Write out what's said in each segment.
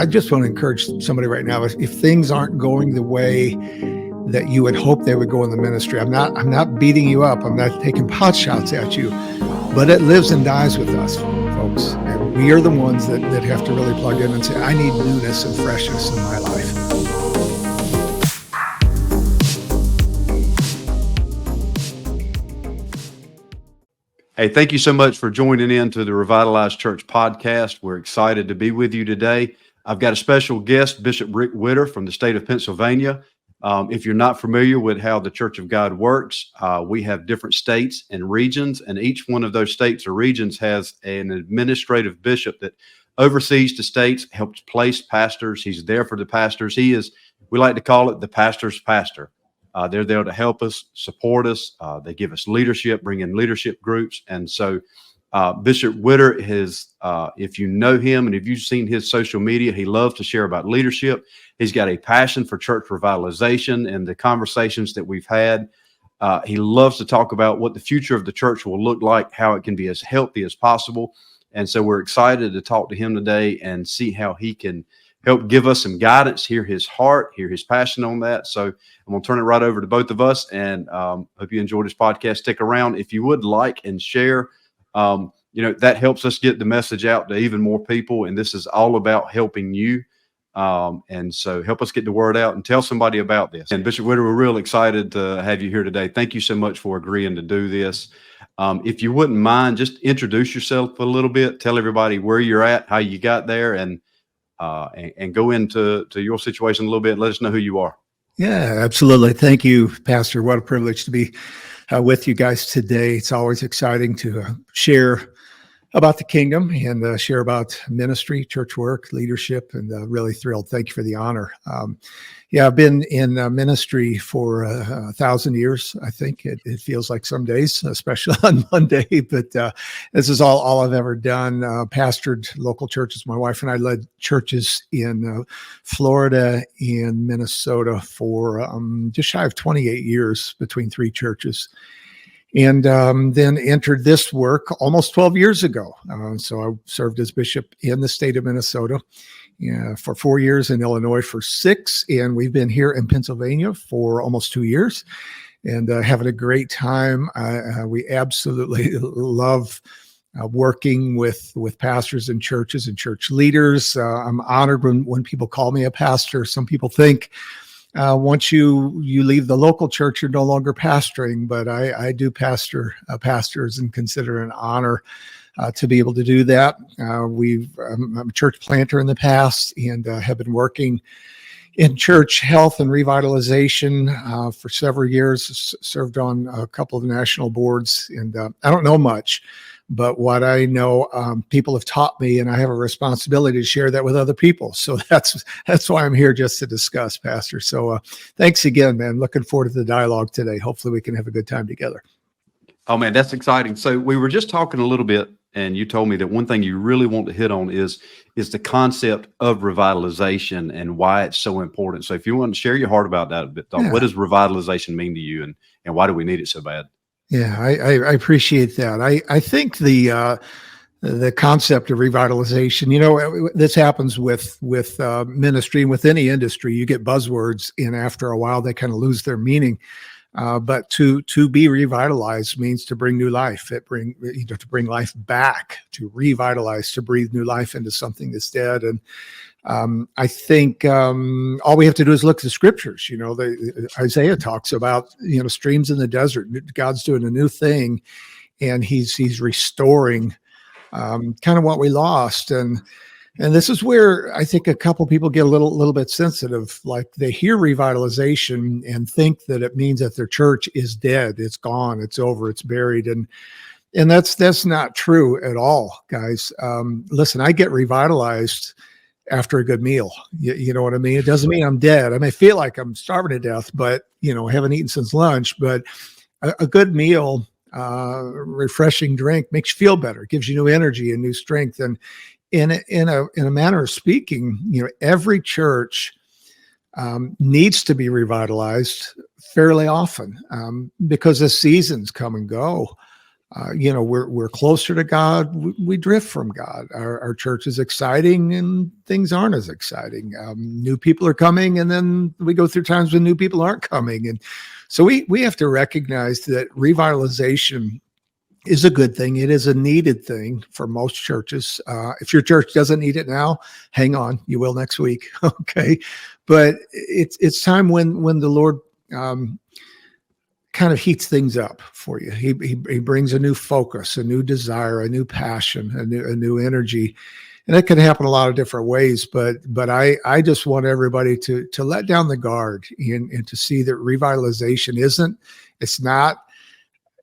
I just want to encourage somebody right now, if things aren't going the way that you would hope they would go in the ministry, I'm not beating you up. I'm not taking pot shots at you, but it lives and dies with us, folks. And we are the ones that have to really plug in and say, I need newness and freshness in my life. Hey, thank you so much for joining in to the Revitalized Church podcast. We're excited to be with you today. I've got a special guest, Bishop Rick Whitter from the state of Pennsylvania. If you're not familiar with how the Church of God works, we have different states and regions, and each one of those states or regions has an administrative bishop that oversees the states, helps place pastors. He's there for the pastors. He is, we like to call it the pastor's pastor. They're there to help us, support us. They give us leadership, bring in leadership groups. And so Bishop Whitter has, if you know him and if you've seen his social media, he loves to share about leadership. He's got a passion for church revitalization and the conversations that we've had. He loves to talk about what the future of the church will look like, how it can be as healthy as possible. And so we're excited to talk to him today and see how he can help give us some guidance, hear his heart, hear his passion on that. So I'm going to turn it right over to both of us, and hope you enjoyed this podcast. Stick around. If you would like and share, that helps us get the message out to even more people. And this is all about helping you. And so help us get the word out and tell somebody about this. And Bishop Whitter, we're real excited to have you here today. Thank you so much for agreeing to do this. If you wouldn't mind, just introduce yourself a little bit, tell everybody where you're at, how you got there, and go into your situation a little bit. Let us know who you are. Yeah, absolutely. Thank you, Pastor. What a privilege to be with you guys today. It's always exciting to share about the kingdom and share about ministry, church work, leadership, and really thrilled. Thank you for the honor. I've been in ministry for 1,000 years. I think it feels like some days, especially on Monday, but this is all I've ever done. Pastored local churches. My wife and I led churches in Florida and Minnesota for just shy of 28 years between three churches. And then entered this work almost 12 years ago. So I served as bishop in the state of Minnesota for 4 years, in Illinois for 6. And we've been here in Pennsylvania for almost 2 years and having a great time. We absolutely love working with pastors and churches and church leaders. I'm honored when people call me a pastor. Some people think once you leave the local church, you're no longer pastoring, but I do pastor pastors and consider it an honor to be able to do that. I'm a church planter in the past and have been working in church health and revitalization for several years, served on a couple of national boards, and I don't know much, but what I know, people have taught me, and I have a responsibility to share that with other people. So that's why I'm here, just to discuss, Pastor. So thanks again, man. Looking forward to the dialogue today. Hopefully we can have a good time together. Oh, man, that's exciting. So we were just talking a little bit, and you told me that one thing you really want to hit on is the concept of revitalization and why it's so important. So if you want to share your heart about that a bit, What does revitalization mean to you, and why do we need it so bad? Yeah, I appreciate that. I think the concept of revitalization, this happens with ministry and with any industry. You get buzzwords, and after a while they kind of lose their meaning. But to be revitalized means to bring new life. To bring life back, to revitalize, to breathe new life into something that's dead. And I think all we have to do is look at the scriptures. Isaiah talks about streams in the desert. God's doing a new thing, and he's restoring kind of what we lost. And this is where I think a couple people get a little bit sensitive. Like, they hear revitalization and think that it means that their church is dead, it's gone, it's over, it's buried, and that's not true at all, guys. Listen, I get revitalized after a good meal. You know what I mean? It doesn't mean I'm dead. I may feel like I'm starving to death, but I haven't eaten since lunch. But a good meal, refreshing drink makes you feel better, gives you new energy and new strength. And in a manner of speaking, every church needs to be revitalized fairly often because the seasons come and go. we're closer to God. We drift from God. Our church is exciting and things aren't as exciting. New people are coming, and then we go through times when new people aren't coming. And so we have to recognize that revitalization is a good thing. It is a needed thing for most churches. If your church doesn't need it now, hang on, you will next week. Okay. But it's time when the Lord, kind of heats things up for you. He brings a new focus, a new desire, a new passion, a new energy. And it can happen a lot of different ways, but I just want everybody to let down the guard and to see that revitalization it's not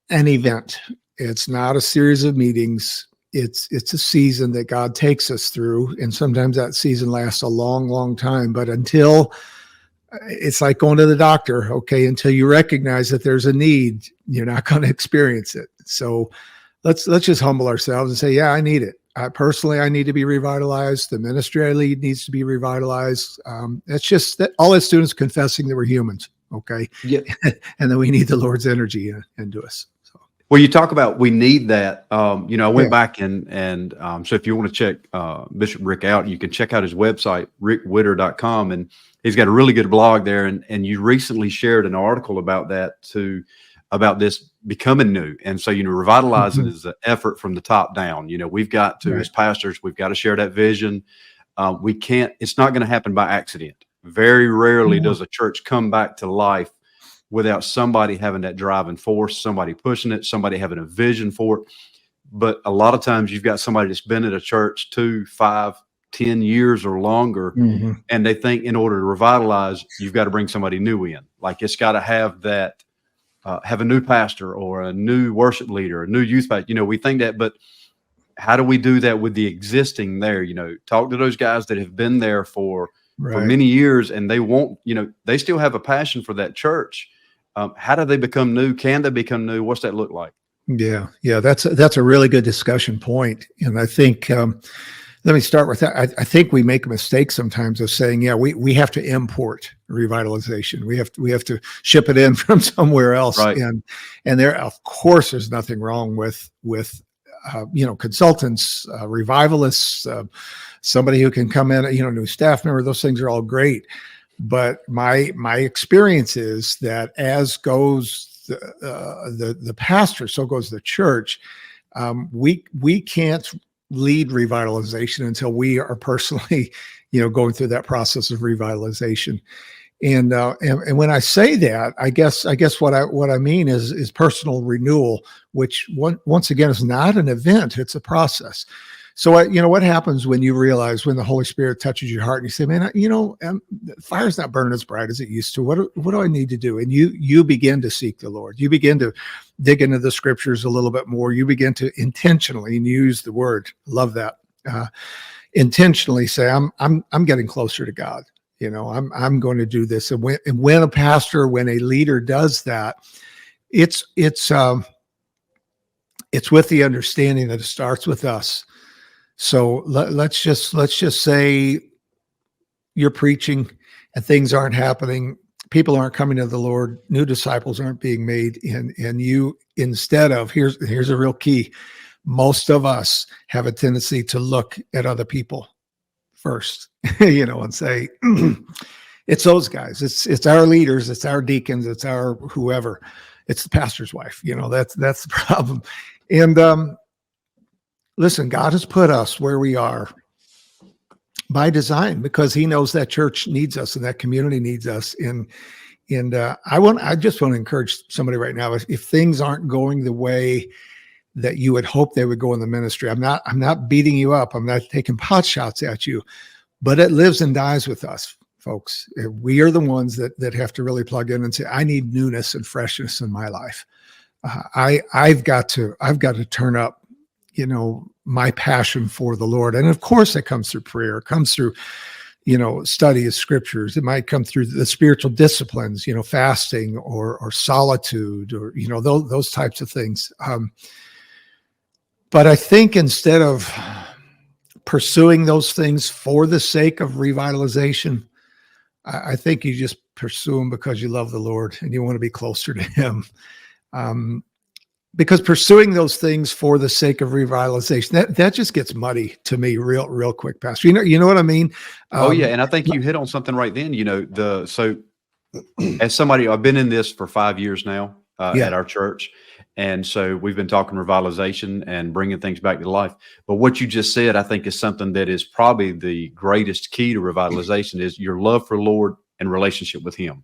an event. It's not a series of meetings. It's a season that God takes us through. And sometimes that season lasts a long, long time, but it's like going to the doctor, okay, until you recognize that there's a need, you're not going to experience it. So let's just humble ourselves and say, yeah, I need it. I need to be revitalized. The ministry I lead needs to be revitalized. It's just that all it's doing is confessing that we're humans, okay? Yeah. And then we need the Lord's energy into us. So. Well, you talk about we need that. I went Yeah. back and so if you want to check Bishop Rick out, you can check out his website, rickwhitter.com, and he's got a really good blog there. And you recently shared an article about about this becoming new. And so, revitalizing is an effort from the top down. We've got to, as pastors, we've got to share that vision. It's not going to happen by accident. Very rarely does a church come back to life without somebody having that driving force, somebody pushing it, somebody having a vision for it. But a lot of times you've got somebody that's been at a church 2, 5, 10 years or longer, and they think in order to revitalize, you've got to bring somebody new in. Like it's got to have that, have a new pastor or a new worship leader, a new youth pastor. We think that, but how do we do that with the existing there? Talk to those guys that have been there for many years, and they won't, they still have a passion for that church. How do they become new? Can they become new? What's that look like? Yeah. That's a really good discussion point. And I think, let me start with that. I think we make a mistake sometimes of saying, yeah, we have to import revitalization. We have to ship it in from somewhere else. Right. And there, of course, there's nothing wrong with consultants, revivalists, somebody who can come in, new staff member. Those things are all great. But my experience is that as goes the pastor, so goes the church. We can't lead revitalization until we are personally, going through that process of revitalization. And when I say that, I guess what I mean is personal renewal, which once again is not an event; it's a process. So what happens when you realize, when the Holy Spirit touches your heart and you say, man, fire's not burning as bright as it used to. What do I need to do? And you begin to seek the Lord. You begin to dig into the scriptures a little bit more. You begin to intentionally, and use the word, love that, intentionally say, I'm getting closer to God. I'm going to do this. And when a pastor, when a leader does that, it's with the understanding that it starts with us. So let's just say you're preaching and things aren't happening. People aren't coming to the Lord. New disciples aren't being made. And you, instead of, here's a real key. Most of us have a tendency to look at other people first, and say, it's those guys. It's our leaders. It's our deacons. It's our whoever. It's the pastor's wife. That's the problem. And, listen, God has put us where we are by design, because he knows that church needs us and that community needs us. And I just want to encourage somebody right now, if things aren't going the way that you would hope they would go in the ministry, I'm not beating you up. I'm not taking pot shots at you, but it lives and dies with us, folks. We are the ones that have to really plug in and say, I need newness and freshness in my life. I've got to turn up, my passion for the Lord. And of course it comes through prayer, it comes through, study of scriptures. It might come through the spiritual disciplines, fasting or solitude, or, those types of things. But I think instead of pursuing those things for the sake of revitalization, I think you just pursue them because you love the Lord and you want to be closer to him. because pursuing those things for the sake of revitalization, that just gets muddy to me real quick, Pastor. You know what I mean? Oh yeah, and I think you hit on something right then. So as somebody, I've been in this for 5 years now Yeah, at our church, and so we've been talking revitalization and bringing things back to life. But what you just said, I think, is something that is probably the greatest key to revitalization is your love for the Lord and relationship with Him.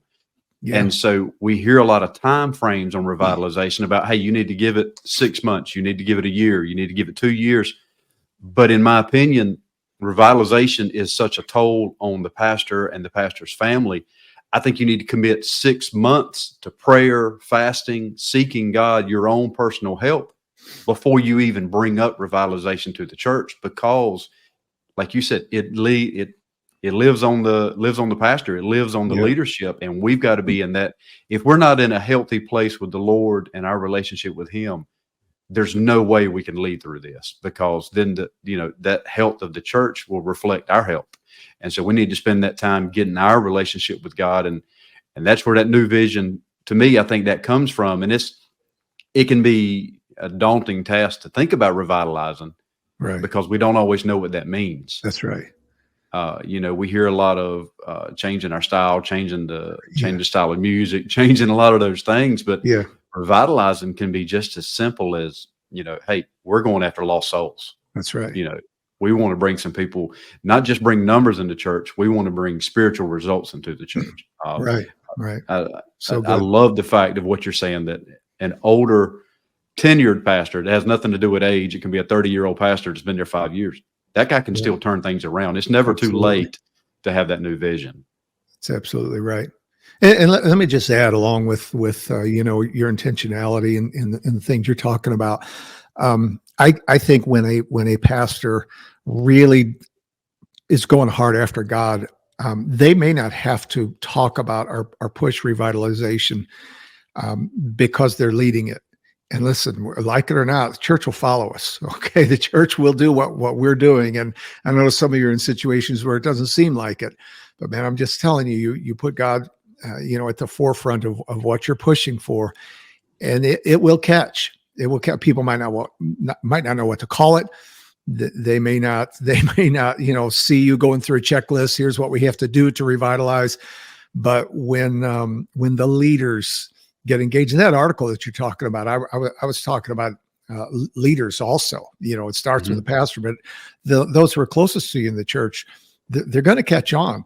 yeah, And so we hear a lot of time frames on revitalization about, hey, you need to give it 6 months, you need to give it a year, you need to give it 2 years. But in my opinion, revitalization is such a toll on the pastor and the pastor's family. I think you need to commit 6 months to prayer, fasting, seeking God, your own personal help before you even bring up revitalization to the church, because like you said, it lives on the pastor, it lives on the yeah, leadership, and we've got to be in that. If we're not in a healthy place with the Lord and our relationship with Him, there's no way we can lead through this, because then that health of the church will reflect our health. And so we need to spend that time getting our relationship with God, and that's where that new vision, to me, I think that comes from. And it can be a daunting task to think about revitalizing, right. because we don't always know what that means. That's right. We hear a lot of changing our style, changing the Yeah, style of music, changing a lot of those things. But yeah, revitalizing can be just as simple as, hey, we're going after lost souls. that's right. We want to bring some people, not just bring numbers into church. We want to bring spiritual results into the church. Right, right. I, So I good. love the fact of what you're saying, that an older tenured pastor, that has nothing to do with age. It can be a 30-year-old pastor that's been there 5 years. That guy can Yeah, still turn things around. It's never too absolutely. late to have that new vision. That's absolutely right. And let me just add, along with your intentionality and the things you're talking about. I think when a pastor really is going hard after God, they may not have to talk about or push revitalization because they're leading it. And listen, like it or not, the church will follow us. Okay, the church will do what we're doing. And I know some of you are in situations where it doesn't seem like it, but man, I'm just telling you, you put God, at the forefront of what you're pushing for, and it will catch. It will catch. People might not know what to call it. They may not, see you going through a checklist. Here's what we have to do to revitalize. But when the leaders get engaged in that article that you're talking about, I was talking about leaders also. It starts with the pastor, but those who are closest to you in the church, they're going to catch on.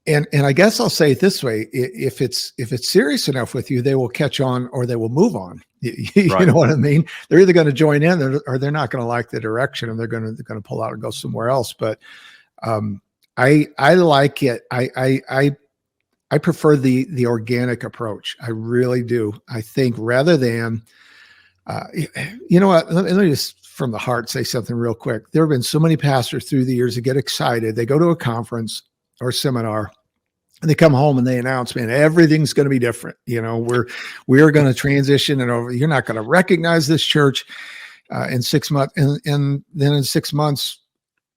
And I guess I'll say it this way: if it's serious enough with you, they will catch on or they will move on. You Right. know what I mean? They're either going to join in or they're not going to like the direction, and they're going to pull out and go somewhere else. But I like it. I prefer the organic approach. I really do. I think rather than, you know what, let me just from the heart say something real quick. There have been so many pastors through the years that get excited. They go to a conference or seminar and they come home and they announce, man, everything's going to be different. We're going to transition, and you're not going to recognize this church in 6 months. And then in 6 months,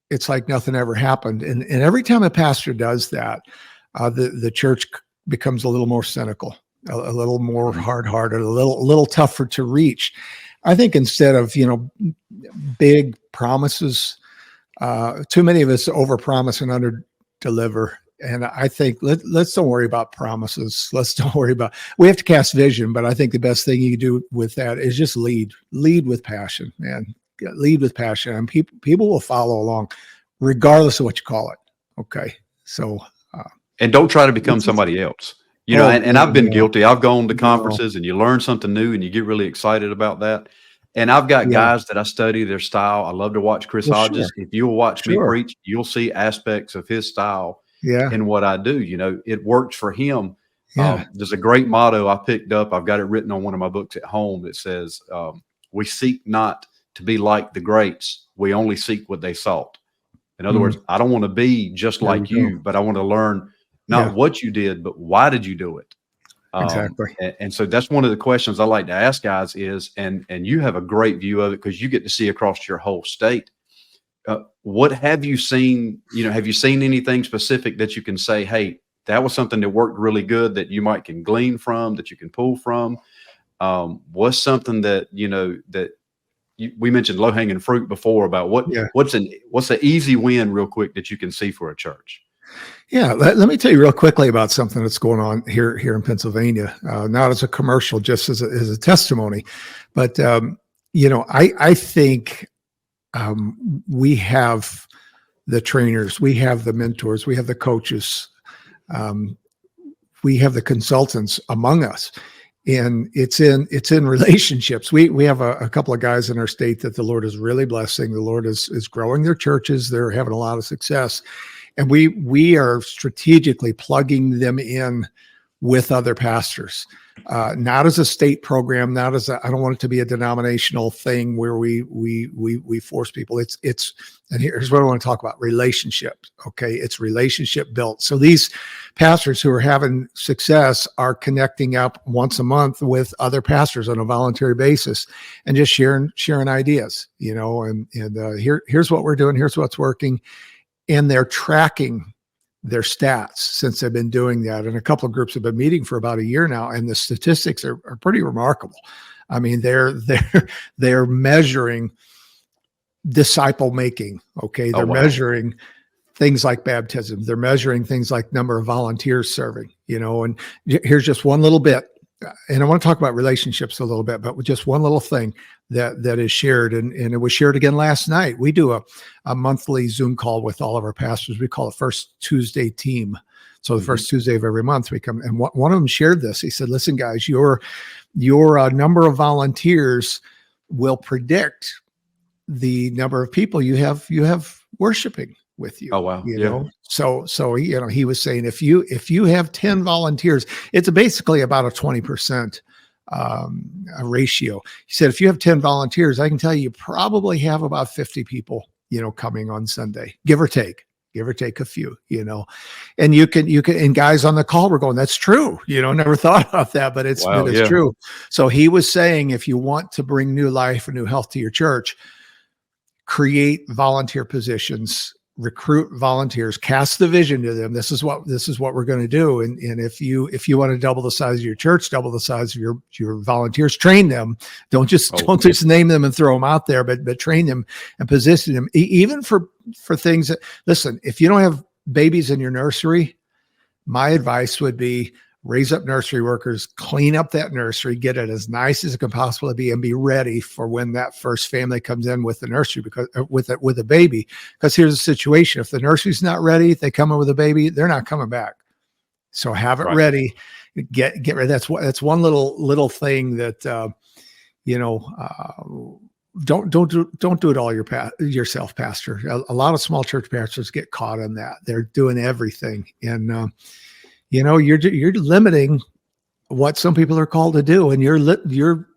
it's like nothing ever happened. And every time a pastor does that, the church becomes a little more cynical, a little more hard-hearted, a little tougher to reach. I think instead of big promises, too many of us overpromise and underdeliver. And I think let's don't worry about promises. Let's don't worry about. We have to cast vision, but I think the best thing you can do with that is just lead with passion, man. Lead with passion, and people will follow along, regardless of what you call it. Okay, so. And don't try to become somebody else. And I've been guilty. I've gone to conferences and you learn something new and you get really excited about that. And I've got guys that I study their style. I love to watch Chris Hodges. Sure. If you'll watch me Sure. preach, you'll see aspects of his style Yeah. in what I do. It works for him. Yeah. There's a great motto I picked up. I've got it written on one of my books at home that says, we seek not to be like the greats. We only seek what they sought. In other words, I don't want to be just like you, but I want to learn not what you did, but why did you do it? Exactly. And so that's one of the questions I like to ask guys is, and you have a great view of it because you get to see across your whole state. What have you seen? Have you seen anything specific that you can say, hey, that was something that worked really good that you might can glean from, that you can pull from? What's something that, that we mentioned low hanging fruit before about Yeah. what's an easy win real quick that you can see for a church? Yeah, let me tell you real quickly about something that's going on here in Pennsylvania. Not as a commercial, just as a testimony, but I think we have the trainers, we have the mentors, we have the coaches, we have the consultants among us, and it's in relationships. We have a couple of guys in our state that the Lord is really blessing. The Lord is growing their churches. They're having a lot of success. And we are strategically plugging them in with other pastors, not as a state program, not as I don't want it to be a denominational thing where we force people. It's and here's what I want to talk about: relationships. Okay, it's relationship built. So these pastors who are having success are connecting up once a month with other pastors on a voluntary basis and just sharing ideas. And here's what we're doing. Here's what's working. And they're tracking their stats since they've been doing that. And a couple of groups have been meeting for about a year now, and the statistics are pretty remarkable. I mean, they're measuring disciple making. Okay, they're measuring things like baptism. They're measuring things like number of volunteers serving. And here's just one little bit. And I want to talk about relationships a little bit, but with just one little thing that is shared, and it was shared again last night. We do a monthly Zoom call with all of our pastors. We call it First Tuesday Team. So the first Tuesday of every month we come, and one of them shared this. He said, "Listen, guys, your number of volunteers will predict the number of people you have worshiping with you." Oh, wow. So he was saying if you have 10 volunteers, it's basically about a 20% a ratio. He said, if you have 10 volunteers, I can tell you probably have about 50 people, coming on Sunday, give or take a few, and you can, and guys on the call were going, that's true. Never thought about that, but it's true. So he was saying, if you want to bring new life and new health to your church, create volunteer positions, recruit volunteers, cast the vision to them. This is what we're going to do. And if you want to double the size of your church, double the size of your volunteers, train them. Don't just name them and throw them out there, but train them and position them even for things that, listen, if you don't have babies in your nursery, my advice would be raise up nursery workers, clean up that nursery, get it as nice as it can possibly be, and be ready for when that first family comes in with the nursery, because with a baby. Because here's the situation: if the nursery's not ready, if they come in with a baby, they're not coming back. So have it ready. Get ready. That's one little thing that don't do it all yourself, pastor. A lot of small church pastors get caught in that. They're doing everything, and you're limiting what some people are called to do, and you're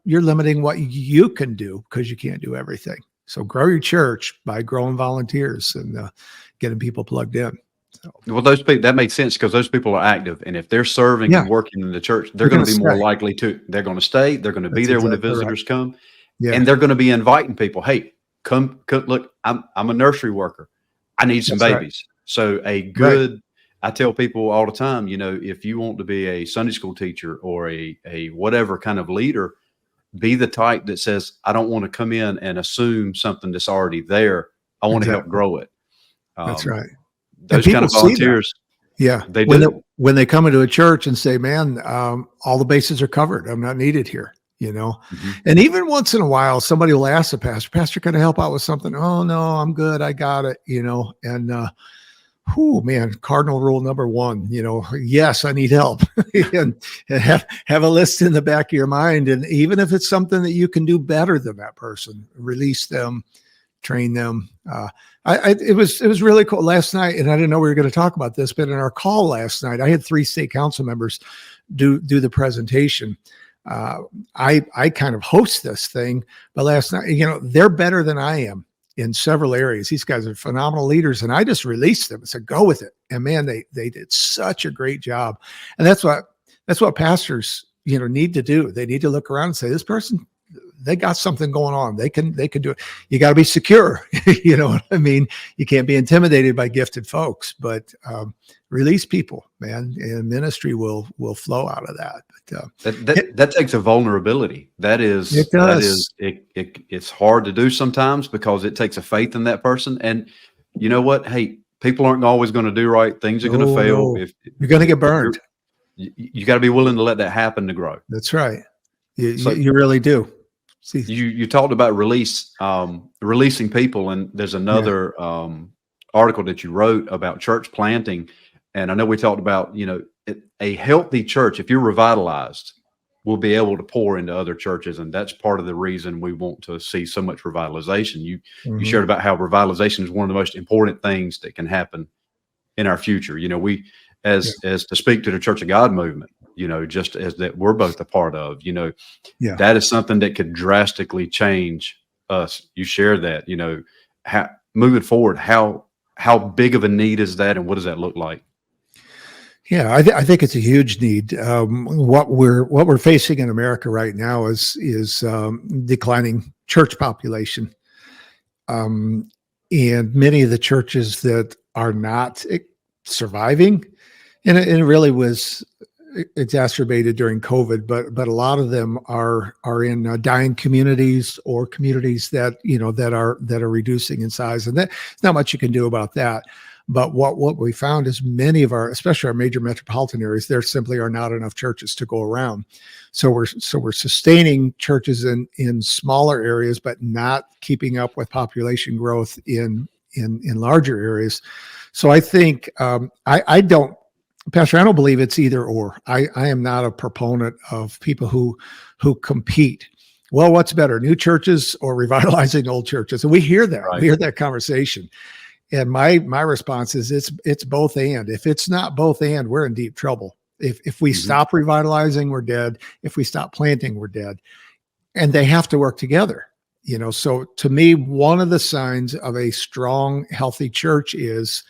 limiting what you can do because you can't do everything. So grow your church by growing volunteers and getting people plugged in. So. Well, those people, that makes sense because those people are active, and if they're serving and working in the church, they're going to be more likely to. They're going to stay. They're going to be there when the visitors come, and they're going to be inviting people. Hey, come look. I'm a nursery worker. I need some babies. So a good. I tell people all the time, if you want to be a Sunday school teacher or a whatever kind of leader, be the type that says, I don't want to come in and assume something that's already there. I want to help grow it. That's right. Those kind of volunteers. Yeah. They do. When they come into a church and say, man, all the bases are covered. I'm not needed here. And even once in a while, somebody will ask the pastor, can I help out with something? Oh, no, I'm good. I got it, and, cardinal rule number one, yes, I need help. and have a list in the back of your mind. And even if it's something that you can do better than that person, release them, train them. It was really cool last night. And I didn't know we were going to talk about this, but in our call last night, I had 3 state council members do the presentation. I kind of host this thing, but last night, they're better than I am in several areas. These guys are phenomenal leaders, and I just released them and said, go with it. And man, they did such a great job. And that's what pastors, need to do. They need to look around and say, this person, they got something going on. They can do it. You got to be secure. You know what I mean? You can't be intimidated by gifted folks, but release people, man, and ministry will flow out of that. But That takes a vulnerability. it does. It's hard to do sometimes because it takes a faith in that person. And you know what? Hey, people aren't always going to do right. Things are going to fail. No. You're going to get burned. You got to be willing to let that happen to grow. That's right. You So really do. See, you talked about releasing people, and there's another article that you wrote about church planting. And I know we talked about, a healthy church, if you're revitalized, will be able to pour into other churches. And that's part of the reason we want to see so much revitalization. You shared about how revitalization is one of the most important things that can happen in our future. We, as to speak to the Church of God movement, just as that we're both a part of, that is something that could drastically change us. You shared that, how moving forward, how big of a need is that, and what does that look like? Yeah, I think it's a huge need. What we're facing in America right now is declining church population, and many of the churches that are not surviving, and it really was exacerbated during COVID. But a lot of them are in dying communities, or communities that that are reducing in size, and there's not much you can do about that. But what we found is many of especially our major metropolitan areas, there simply are not enough churches to go around. So we're sustaining churches in smaller areas, but not keeping up with population growth in larger areas. So I think I don't, Pastor, I don't believe it's either or. I am not a proponent of people who compete. Well, what's better, new churches or revitalizing old churches? And we hear that. Right. We hear that conversation. And my response is it's both and. If it's not both and, we're in deep trouble. If we stop revitalizing, we're dead. If we stop planting, we're dead. And they have to work together. So to me, one of the signs of a strong, healthy church is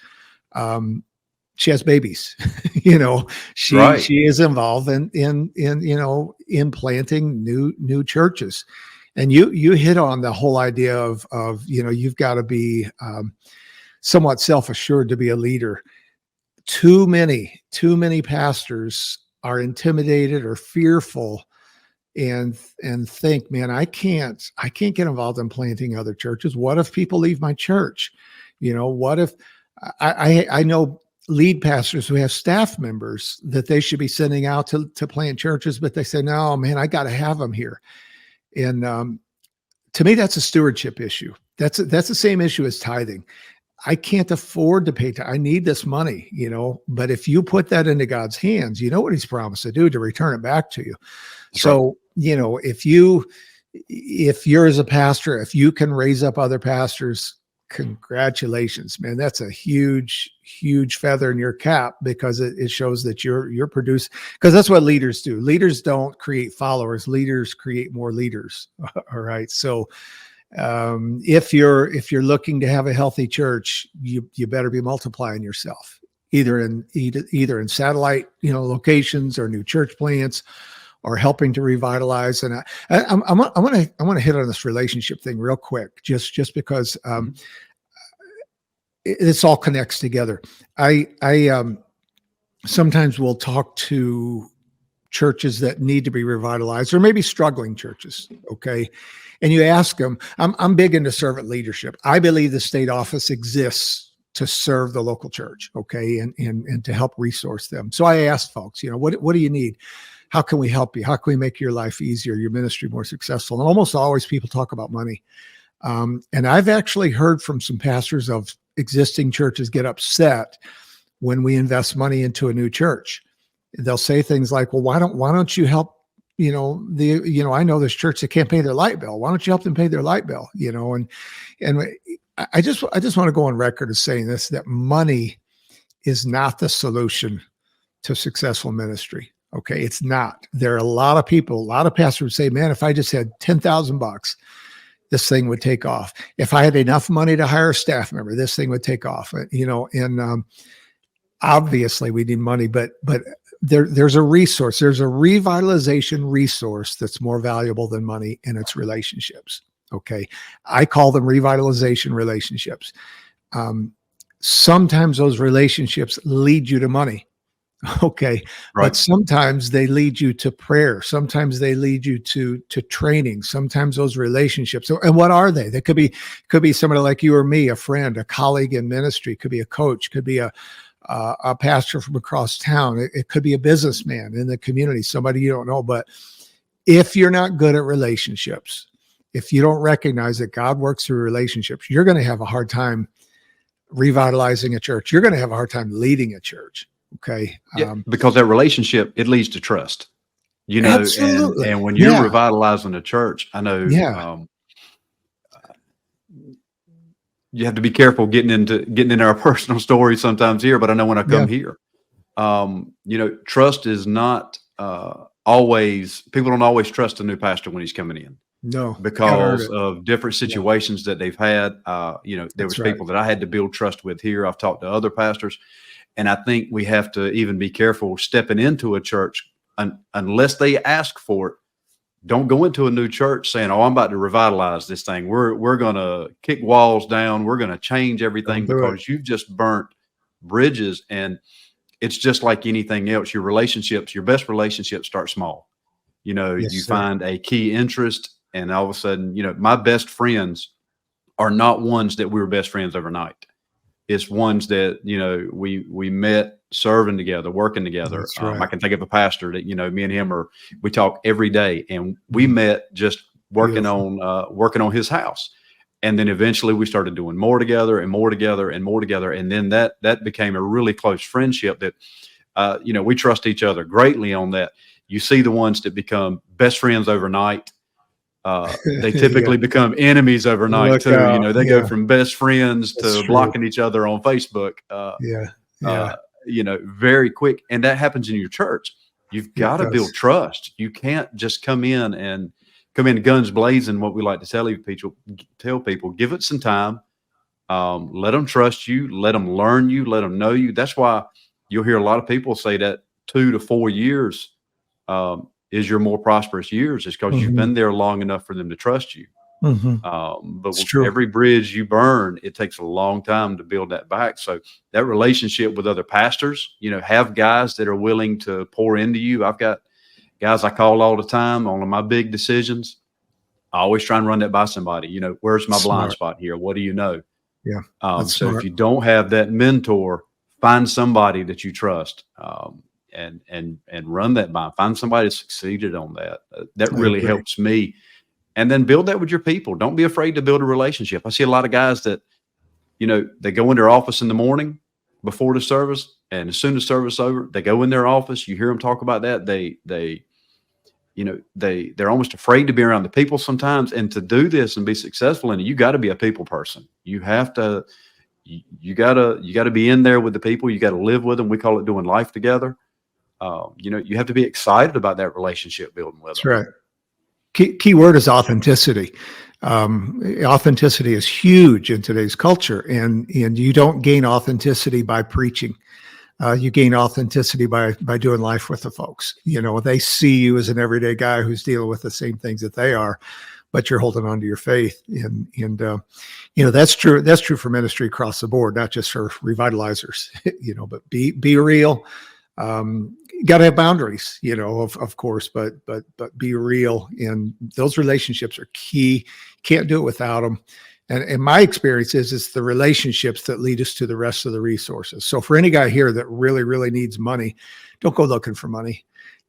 she has babies. She is involved in planting new churches. And you hit on the whole idea of you've got to be somewhat self-assured to be a leader. Too many pastors are intimidated or fearful and think, man, I can't get involved in planting other churches. What if people leave my church? What if I know lead pastors who have staff members that they should be sending out to plant churches, but they say, no, man, I got to have them here. And to me, that's a stewardship issue. That's the same issue as tithing. I can't afford to pay. I need this money, but if you put that into God's hands, you know what he's promised to do, to return it back to you. That's so, right. If you're as a pastor, if you can raise up other pastors, congratulations, man. That's a huge, huge feather in your cap, because it shows that you're producing, because that's what leaders do. Leaders don't create followers. Leaders create more leaders. All right. So, if you're looking to have a healthy church, you better be multiplying yourself, either in satellite locations, or new church plants, or helping to revitalize. And I want to hit on this relationship thing real quick, just because this all connects together. I sometimes will talk to churches that need to be revitalized, or maybe struggling churches. Okay. And you ask them, I'm big into servant leadership. I believe the state office exists to serve the local church. Okay. And to help resource them. So I ask folks, what do you need? How can we help you? How can we make your life easier, your ministry more successful? And almost always people talk about money. And I've actually heard from some pastors of existing churches get upset when we invest money into a new church. They'll say things like, well, why don't you help, I know this church that can't pay their light bill. Why don't you help them pay their light bill? And I just want to go on record as saying this, that money is not the solution to successful ministry. Okay. It's not. There are a lot of people, a lot of pastors say, man, if I just had $10,000, this thing would take off. If I had enough money to hire a staff member, this thing would take off. And obviously we need money, but there's a resource. There's a revitalization resource that's more valuable than money, and it's relationships. Okay. I call them revitalization relationships. sometimes those relationships lead you to money. Okay. Right. But sometimes they lead you to prayer. Sometimes they lead you to training. Sometimes those relationships. And what are they? They could be somebody like you or me, a friend, a colleague in ministry, could be a coach, could be a pastor from across town. It could be a businessman in the community, somebody you don't know. But if you're not good at relationships, if you don't recognize that God works through relationships, you're going to have a hard time revitalizing a church. You're going to have a hard time leading a church. Okay. Yeah, because that relationship, it leads to trust, Absolutely. and when you're revitalizing a church, I know, you have to be careful getting into our personal stories sometimes here, but I know when I come here, trust is not always, people don't always trust a new pastor when he's coming in. No, because of different situations that they've had. There was people that I had to build trust with here. I've talked to other pastors, and I think we have to even be careful stepping into a church unless they ask for it. Don't go into a new church saying, "Oh, I'm about to revitalize this thing. We're going to kick walls down. We're going to change everything," because you've just burnt bridges. And it's just like anything else. Your best relationships start small. You find a key interest, and all of a sudden, my best friends are not ones that we were best friends overnight. It's ones that, we met serving together, working together. I can think of a pastor that, me and him we talk every day, and we met just working on his house. And then eventually we started doing more together and more together and more together. And then that became a really close friendship that, we trust each other greatly on that. You see the ones that become best friends overnight. They typically become enemies overnight too. They go from best friends to blocking each other on Facebook. Very quick. And that happens in your church. You've got to build trust. You can't just come in guns blazing. What we like to tell people, give it some time. Let them trust you. Let them learn you. Let them know you. That's why you'll hear a lot of people say that 2 to 4 years is your more prosperous years, is because you've been there long enough for them to trust you. But every bridge you burn, it takes a long time to build that back. So that relationship with other pastors, have guys that are willing to pour into you. I've got guys I call all the time on my big decisions. I always try and run that by somebody. Where's my blind spot here? What do you know? Yeah. So if you don't have that mentor, find somebody that you trust. And run that by. Find somebody that succeeded on that. That really helps me. And then build that with your people. Don't be afraid to build a relationship. I see a lot of guys that, they go in their office in the morning before the service, and as soon as service is over, they go in their office. You hear them talk about that. They're almost afraid to be around the people sometimes. And to do this and be successful in it, you got to be a people person. You have to. You gotta be in there with the people. You got to live with them. We call it doing life together. You have to be excited about that relationship building with them. That's right. Key word is authenticity. Authenticity is huge in today's culture, and you don't gain authenticity by preaching. You gain authenticity by doing life with the folks. They see you as an everyday guy who's dealing with the same things that they are, but you're holding on to your faith. And that's true. That's true for ministry across the board, not just for revitalizers. But be real. Got to have boundaries, of course, but be real. And those relationships are key. Can't do it without them. And my experience is it's the relationships that lead us to the rest of the resources. So for any guy here that really, really needs money, don't go looking for money,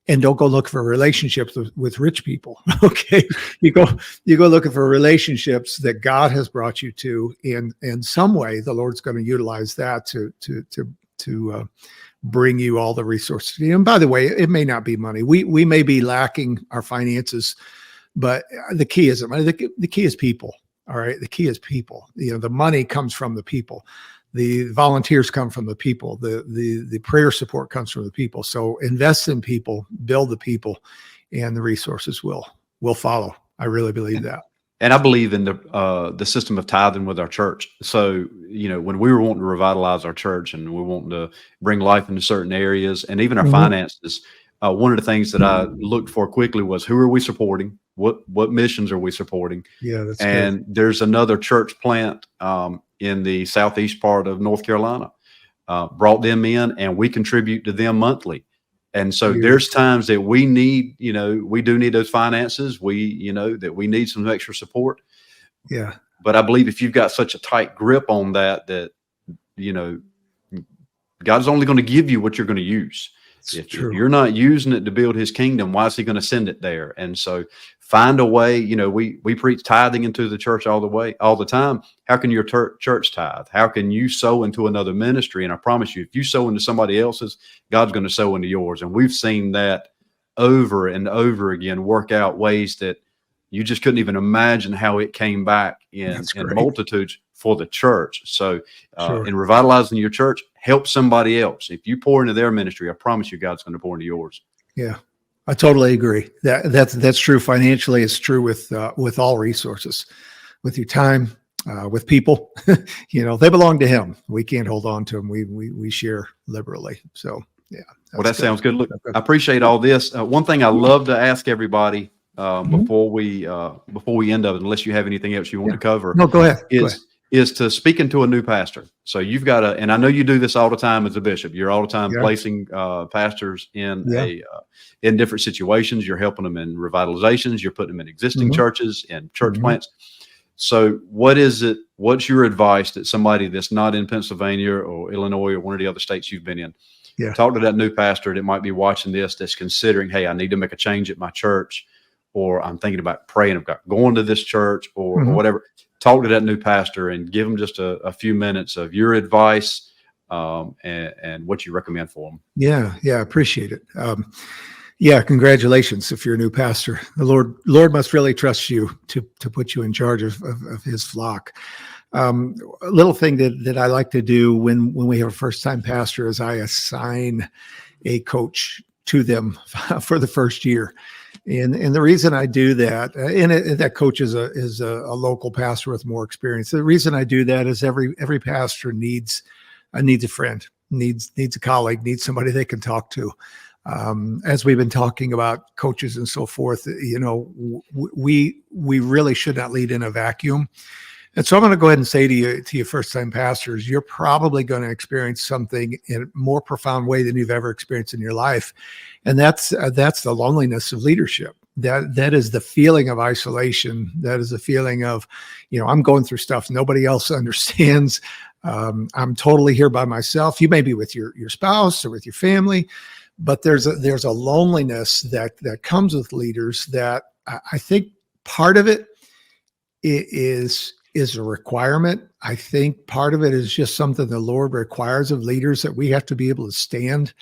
and don't go look for relationships with rich people. Okay. You go looking for relationships that God has brought you to, and in some way, the Lord's going to utilize that to bring you all the resources. And by the way, it may not be money. We may be lacking our finances, but the key isn't money. The key is people. All right. The key is people. The money comes from the people. The volunteers come from the people. The prayer support comes from the people. So invest in people, build the people, and the resources will follow. I really believe that. And I believe in the system of tithing with our church. So, when we were wanting to revitalize our church and we wanting to bring life into certain areas and even our finances, one of the things that I looked for quickly was, who are we supporting? What missions are we supporting? Yeah, that's and good. There's another church plant in the southeast part of North Carolina, brought them in, and we contribute to them monthly. And so there's times that we need, we do need those finances. That we need some extra support. Yeah. But I believe if you've got such a tight grip on that, God's only going to give you what you're going to use. If you're not using it to build his kingdom, why is he going to send it there? And so find a way. We preach tithing into the church all the time. How can your church tithe? How can you sow into another ministry? And I promise you, if you sow into somebody else's, God's going to sow into yours. And we've seen that over and over again work out ways that you just couldn't even imagine how it came back in multitudes for the church. So in revitalizing your church, help somebody else. If you pour into their ministry, I promise you God's going to pour into yours. Yeah, I totally agree. That's true financially. It's true with all resources, with your time, with people. They belong to him. We can't hold on to them. We share liberally. So yeah. Well, that sounds good. Look, I appreciate all this. One thing I love to ask everybody before we end up, unless you have anything else you want to cover. No, go ahead. Is to speak into a new pastor. So you've got and I know you do this all the time as a bishop. You're all the time placing pastors in in different situations. You're helping them in revitalizations. You're putting them in existing churches and church plants. So what's your advice that somebody that's not in Pennsylvania or Illinois or one of the other states you've been in, talk to that new pastor that might be watching this, that's considering, hey, I need to make a change at my church, or I'm thinking about praying about going to this church or whatever. Talk to that new pastor and give them just a few minutes of your advice and what you recommend for them. Yeah, appreciate it. Congratulations if you're a new pastor. The Lord must really trust you to put you in charge of his flock. A little thing that I like to do when we have a first-time pastor is I assign a coach to them for the first year. And the reason I do that, and that coach is a local pastor with more experience. The reason I do that is every pastor needs a friend, needs a colleague, needs somebody they can talk to. As we've been talking about coaches and so forth, we really should not lead in a vacuum. And so I'm going to go ahead and say to you first-time pastors, you're probably going to experience something in a more profound way than you've ever experienced in your life. And that's the loneliness of leadership. That is the feeling of isolation. That is the feeling of, I'm going through stuff nobody else understands. I'm totally here by myself. You may be with your spouse or with your family, but there's a loneliness that comes with leaders that I think part of it is a requirement. I think part of it is just something the Lord requires of leaders, that we have to be able to stand,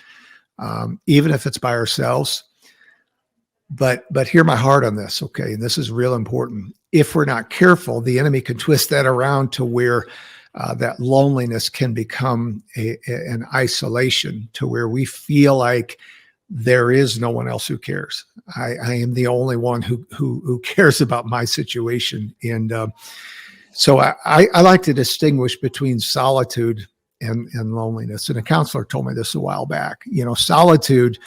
even if it's by ourselves. But hear my heart on this, okay? And this is real important. If we're not careful, the enemy can twist that around to where that loneliness can become an isolation, to where we feel like there is no one else who cares. I am the only one who cares about my situation. And so I like to distinguish between solitude and loneliness. And a counselor told me this a while back. Solitude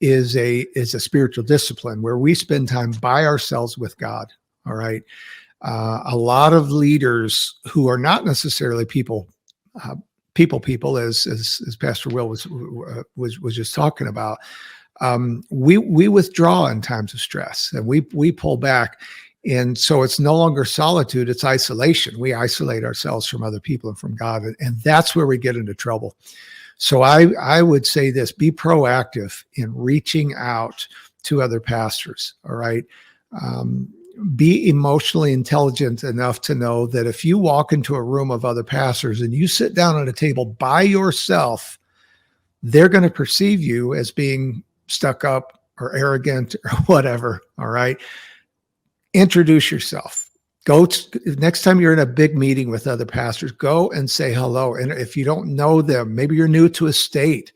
is a spiritual discipline where we spend time by ourselves with God. All right. A lot of leaders who are not necessarily people, as Pastor Will was just talking about, we withdraw in times of stress, and we pull back. And so it's no longer solitude, it's isolation. We isolate ourselves from other people and from God. And that's where we get into trouble. So I would say this: be proactive in reaching out to other pastors. All right. Be emotionally intelligent enough to know that if you walk into a room of other pastors and you sit down at a table by yourself, they're going to perceive you as being stuck up or arrogant or whatever. All right. Introduce yourself. Next time you're in a big meeting with other pastors, go and say hello. And if you don't know them, maybe you're new to a state,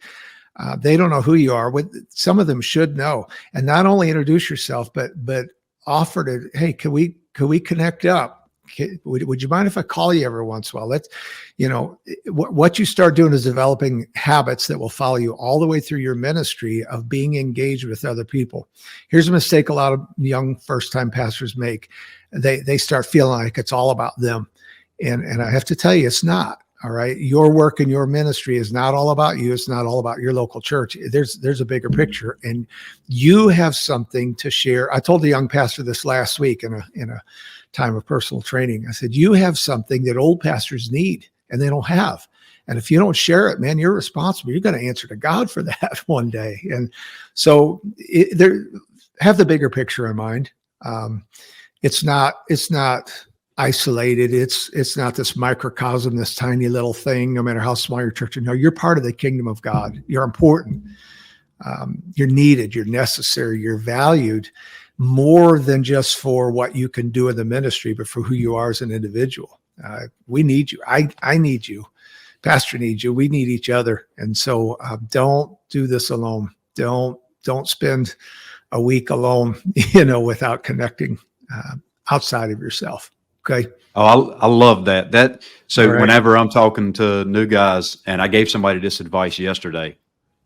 they don't know who you are. Some of them should know. And not only introduce yourself, but offer to, hey, can we connect up? Would you mind if I call you every once in a while? Let's, what you start doing is developing habits that will follow you all the way through your ministry of being engaged with other people. Here's a mistake a lot of young first-time pastors make. They start feeling like it's all about them. And I have to tell you, it's not. All right. Your work and your ministry is not all about you. It's not all about your local church. There's a bigger picture, and you have something to share. I told the young pastor this last week in a time of personal training. I said, you have something that old pastors need and they don't have. And if you don't share it, man, you're responsible. You're going to answer to God for that one day. And so have the bigger picture in mind. It's not isolated. It's not this microcosm, this tiny little thing, no matter how small your church is. No, you're part of the kingdom of God. You're important. You're needed. You're necessary. You're valued more than just for what you can do in the ministry, but for who you are as an individual. We need you. I need you. Pastor needs you. We need each other. And so don't do this alone. Don't spend a week alone, without connecting outside of yourself. Okay. Oh, I love that. So Right. whenever I'm talking to new guys, and I gave somebody this advice yesterday,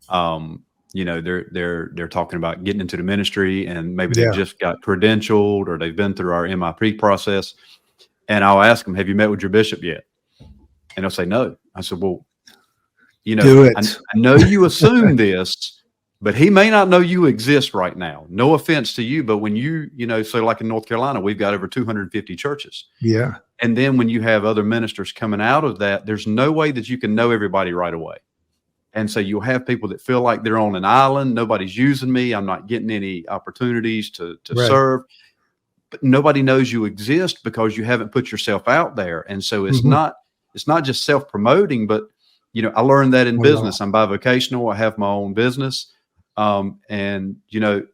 they're talking about getting into the ministry, and maybe they've just got credentialed or they've been through our MIP process. And I'll ask them, have you met with your bishop yet? And they'll say, no. I said, well, Do it. I know you assume this, but he may not know you exist right now. No offense to you, but when so like in North Carolina, we've got over 250 churches. Yeah. And then when you have other ministers coming out of that, there's no way that you can know everybody right away. And so you'll have people that feel like they're on an island. Nobody's using me. I'm not getting any opportunities to Right. serve. But nobody knows you exist because you haven't put yourself out there. And so it's not just self-promoting, but I learned that in business. I'm bivocational. I have my own business. And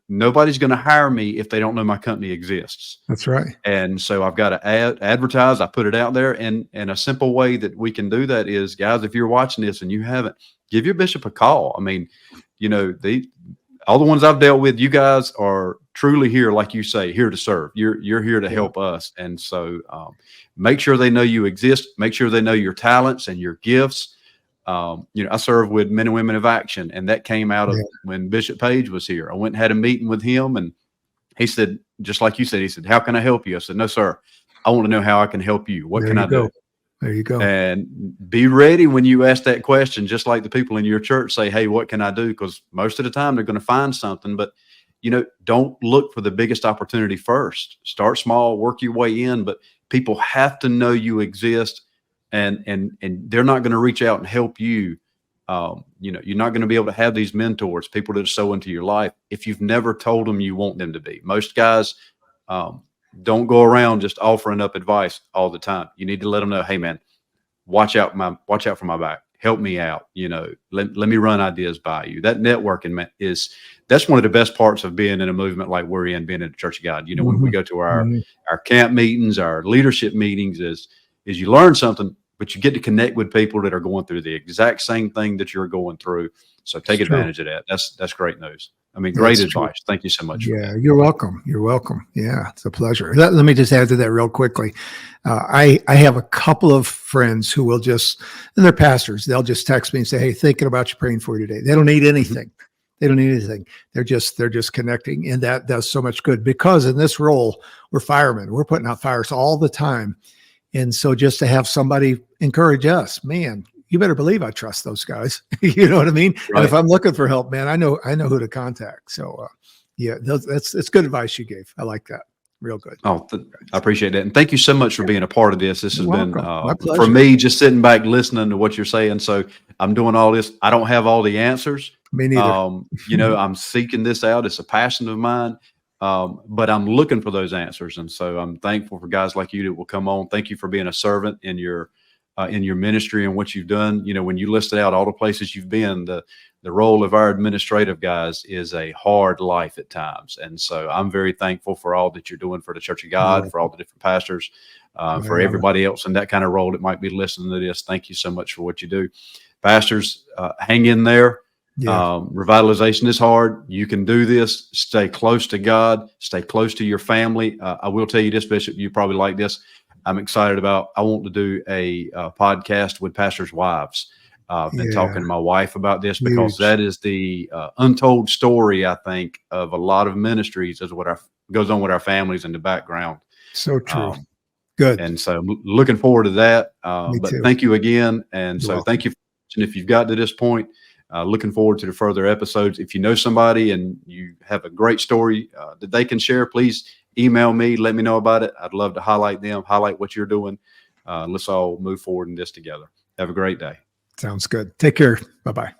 nobody's going to hire me if they don't know my company exists. That's right. And so I've got to advertise. I put it out there, and a simple way that we can do that is, guys, if you're watching this and you haven't, give your bishop a call. I mean, all the ones I've dealt with, you guys are truly here, like you say, here to serve. You're here to help us. And so make sure they know you exist. Make sure they know your talents and your gifts. I serve with Men and Women of Action, and that came out of when Bishop Page was here. I went and had a meeting with him, and he said, just like you said, he said, how can I help you? I said, no, sir. I want to know how I can help you. What can I do? There you go. And be ready when you ask that question, just like the people in your church say, hey, what can I do? Because most of the time they're going to find something, but don't look for the biggest opportunity first. Start small, work your way in, but people have to know you exist, and they're not going to reach out and help you. You're not going to be able to have these mentors, people that are so into your life, if you've never told them you want them to be. Most guys don't go around just offering up advice all the time. You need to let them know, hey man, watch out for my back. Help me out. Let me run ideas by you. That networking that's one of the best parts of being in a movement like we're in, being in the Church of God. When we go to our camp meetings, our leadership meetings, is you learn something, but you get to connect with people that are going through the exact same thing that you're going through. So take advantage of that. That's great news. I mean, great advice. Thank you so much. Yeah, you're welcome. You're welcome. Yeah, it's a pleasure. Let me just add to that real quickly. I have a couple of friends who will and they're pastors. They'll just text me and say, hey, thinking about you, praying for you today. They don't need anything. They don't need anything. They're just connecting. And that does so much good, because in this role, we're firemen. We're putting out fires all the time. And so just to have somebody encourage us, man, you better believe I trust those guys. You know what I mean? Right. And if I'm looking for help, man, I know who to contact. So that's good advice you gave. I like that. Real good. Oh, I appreciate that. And thank you so much for being a part of this. This has been, My pleasure. for me, just sitting back, listening to what you're saying. So I'm doing all this. I don't have all the answers. Me neither. I'm seeking this out. It's a passion of mine. But I'm looking for those answers. And so I'm thankful for guys like you that will come on. Thank you for being a servant in your ministry and what you've done. When you listed out all the places you've been, the role of our administrative guys is a hard life at times. And so I'm very thankful for all that you're doing for the Church of God, for all the different pastors, for everybody else in that kind of role that might be listening to this. Thank you so much for what you do. Pastors, hang in there. Revitalization is hard. You can do this. Stay close to God. Stay close to your family. I will tell you this, Bishop, you probably like this. I want to do a podcast with pastors' wives. I've been talking to my wife about this, because that is the untold story, I think, of a lot of ministries, is what goes on with our families in the background. So true. Good. And so looking forward to that. Me But too. thank you again. And You're so welcome. thank you. And if you've got to this point, looking forward to the further episodes. If you know somebody and you have a great story that they can share, please email me, let me know about it. I'd love to highlight them, highlight what you're doing. Let's all move forward in this together. Have a great day. Sounds good. Take care. Bye-bye.